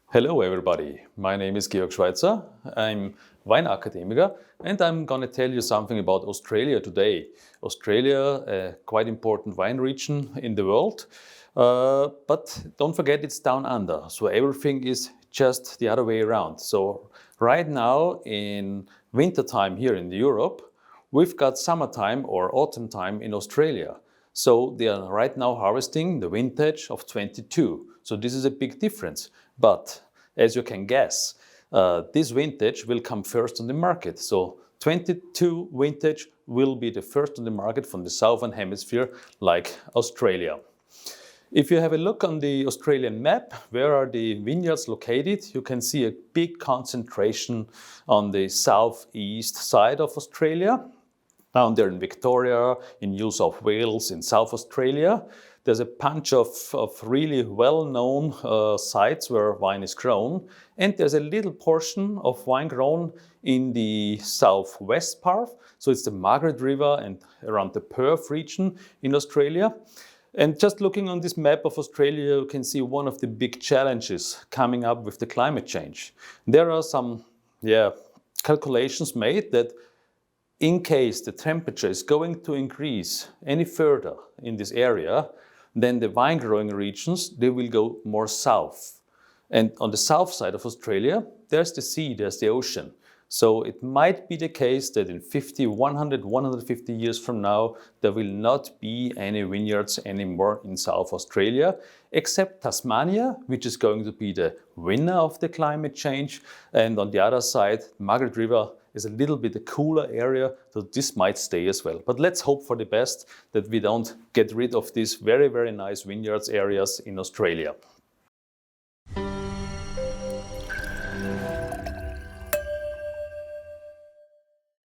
Hello everybody, my name is Georg Schweitzer. I'm Weinakademiker and I'm going to tell you something about Australia today. Australia, a quite important wine region in the world, but don't forget it's down under, so everything is just the other way around. So right now in winter time here in Europe, we've got summertime or autumn time in Australia. So they are right now harvesting the vintage of 22. So this is a big difference. But as you can guess, this vintage will come first on the market. So 22 vintage will be the first on the market from the southern hemisphere, like Australia. If you have a look on the Australian map, where are the vineyards located, you can see a big concentration on the southeast side of Australia. Down there in Victoria, in New South Wales, in South Australia, there's a bunch of really well-known sites where wine is grown. And there's a little portion of wine grown in the southwest part. So it's the Margaret River and around the Perth region in Australia. And just looking on this map of Australia, you can see one of the big challenges coming up with the climate change. There are some calculations made that in case the temperature is going to increase any further in this area, then the wine growing regions, they will go more south. And on the south side of Australia, there's the sea, there's the ocean. So it might be the case that in 50, 100, 150 years from now, there will not be any vineyards anymore in South Australia, except Tasmania, which is going to be the winner of the climate change. And on the other side, Margaret River is a little bit a cooler area, so this might stay as well. But let's hope for the best, that we don't get rid of these very, very nice vineyards areas in Australia.